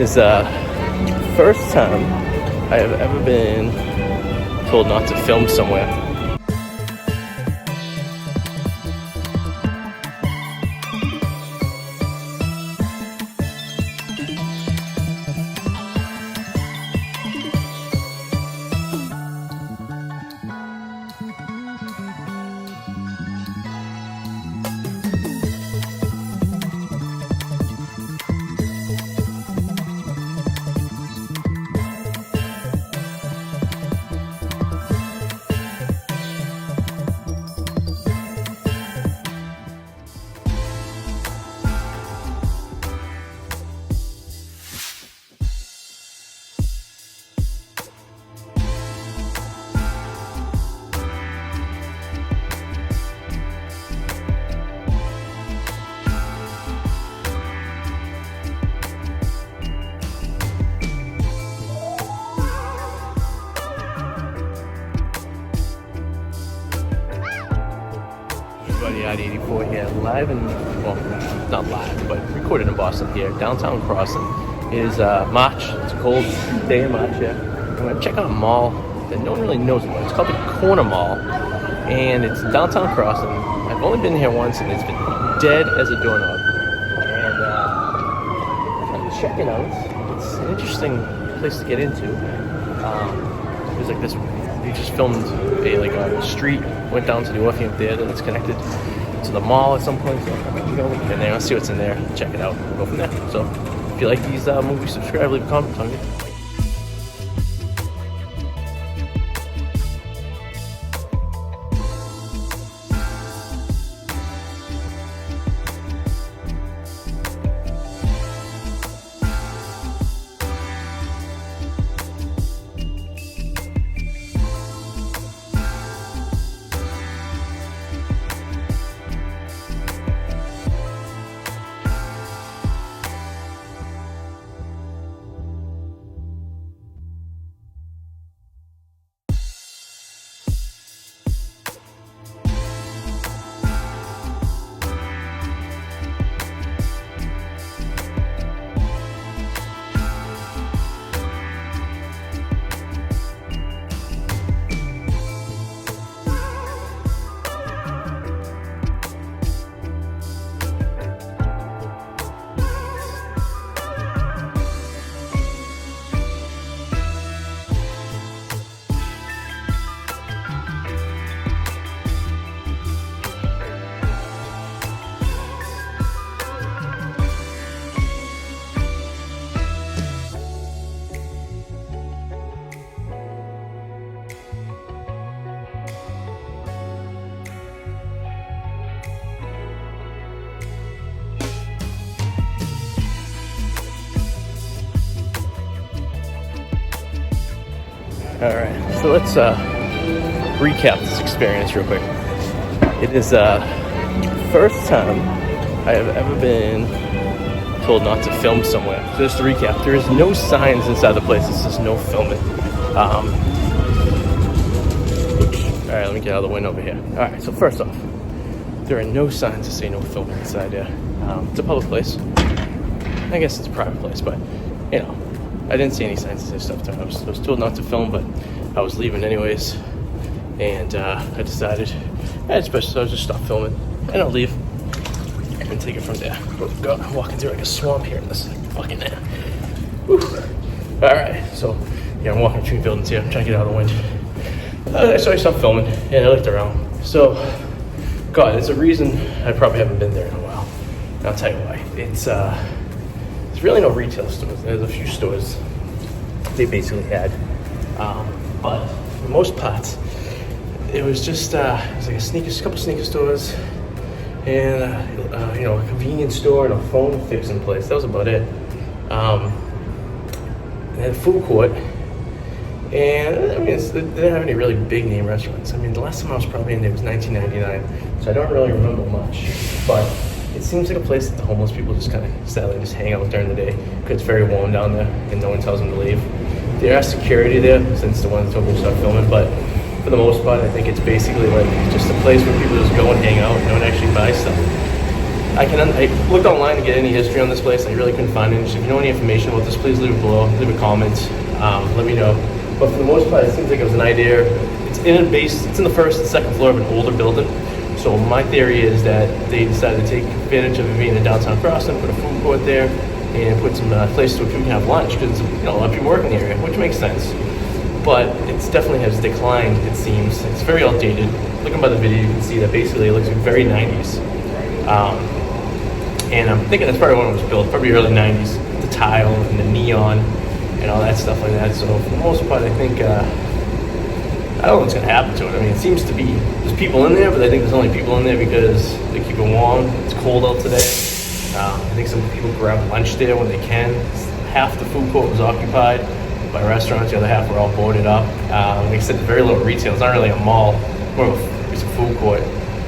It's first time I have ever been told not to film somewhere. Arty 84 here, live in, well, not live, but recorded in Boston here, downtown Crossing. It is March, it's a cold day in March here. I'm going to check out a mall that no one really knows about. It's called the Corner Mall, and it's downtown Crossing. I've only been here once, and it's been dead as a doorknob. And I'm checking out. It's an interesting place to get into. There's like this. We just filmed a street, went down to the Orpheum Theater that's connected to the mall at some point. So I'm going to go in there, I'll see what's in there, check it out, and go from there. So if you like these movies, subscribe, leave a comment on it. Alright, so let's recap this experience real quick. It is first time I have ever been told not to film somewhere. So just to recap, there is no signs inside the place that says no filming. Alright, let me get out of the wind over here. Alright, so first off, there are no signs that say no filming inside here. It's a public place. I guess it's a private place, but you know, I didn't see any signs of this stuff. I was told not to film, but I was leaving anyways, and I decided I'll just stop filming, and I'll leave and take it from there. Oh God, I'm walking through like a swamp here in this fucking air. Alright, so yeah, I'm walking between buildings here. I'm trying to get out of the wind. So I stopped filming, and I looked around. So, God, there's a reason I probably haven't been there in a while. And I'll tell you why. There's really no retail stores. There's a few stores they basically had, but for the most part, it was just it was like a couple sneaker stores, and a convenience store and a phone fixing place. That was about it. They had a food court, and I mean, they didn't have any really big name restaurants. I mean, the last time I was probably in there was 1999, so I don't really remember much, but it seems like a place that the homeless people just kind of sadly just hang out during the day because it's very warm down there and no one tells them to leave. There are security there since the ones told me to start filming, but for the most part, I think it's basically like just a place where people just go and hang out and don't actually buy stuff. I looked online to get any history on this place. I really couldn't find any. So if you know any information about this, please leave it below. Leave a comment. Let me know. But for the most part, it seems like it was an idea. It's in a base. It's in the first and second floor of an older building. So my theory is that they decided to take advantage of it being a downtown crossing, put a food court there, and put some places where people can have lunch, because a lot of people work in the area, which makes sense. But it definitely has declined, it seems. It's very outdated. Looking by the video, you can see that basically it looks very 90s. And I'm thinking that's probably when it was built, probably early 90s. The tile and the neon and all that stuff like that. So for the most part, I think, I don't know what's going to happen to it. I mean, it seems to be, there's people in there, but I think there's only people in there because they keep it warm. It's cold out today. I think some people grab lunch there when they can. Half the food court was occupied by restaurants. The other half were all boarded up. Like I said, there's very little retail. It's not really a mall, more of a food court.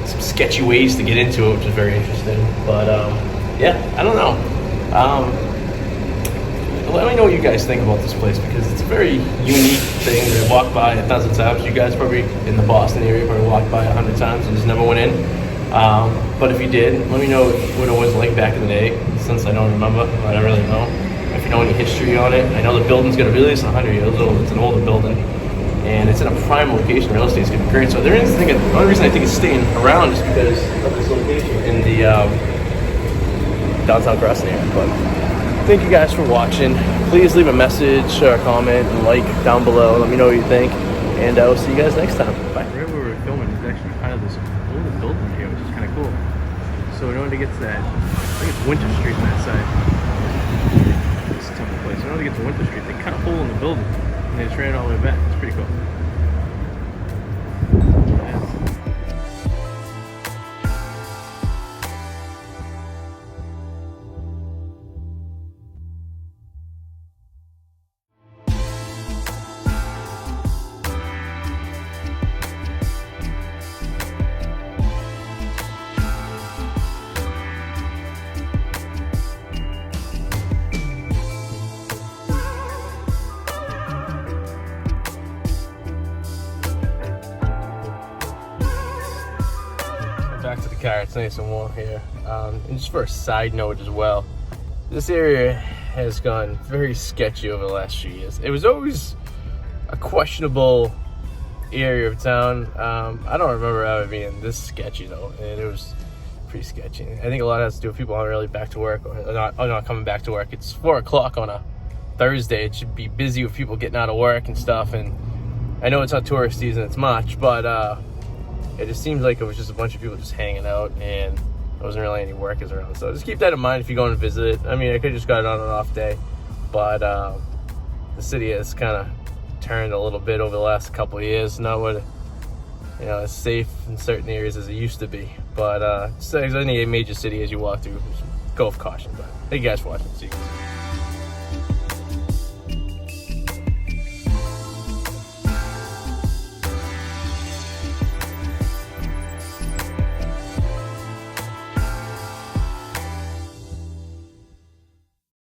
Some sketchy ways to get into it, which is very interesting. But yeah, I don't know. Let me know what you guys think about this place, because it's a very unique thing that I walked by 1,000 times. You guys probably in the Boston area probably walked by 100 times and just never went in. But if you did, let me know what it was like back in the day, since I don't remember. I don't really know. If you know any history on it. I know the building's going to be at least 100 years old. It's an older building, and it's in a prime location. Real estate's going to be great. So there is the only reason I think it's staying around is because of this location in the downtown crossing area. But thank you guys for watching. Please leave a message or a comment and like down below. Let me know what you think, and I will see you guys next time. Bye. Right where we were filming is actually kind of this older building here, which is kind of cool. So in order to get to that, I think it's Winter Street on that side. This temple place. In order to get to Winter Street, they cut a hole in the building and they just ran it all the way back. It's pretty cool. Back to the car. It's nice and warm here. And just for a side note as well, this area has gone very sketchy over the last few years. It was always a questionable area of town. I don't remember ever being this sketchy though, and it was pretty sketchy. I think a lot has to do with people aren't really back to work, or not coming back to work. It's 4 o'clock on a Thursday. It should be busy with people getting out of work and stuff. And I know it's not tourist season, it's March, but it just seems like it was just a bunch of people just hanging out, and there wasn't really any workers around. So just keep that in mind if you go and visit it. I mean, I could have just got it on an off day, but the city has kind of turned a little bit over the last couple of years. Not what, as safe in certain areas as it used to be. But just as any major city as you walk through, just go with caution. But thank you guys for watching. See you guys.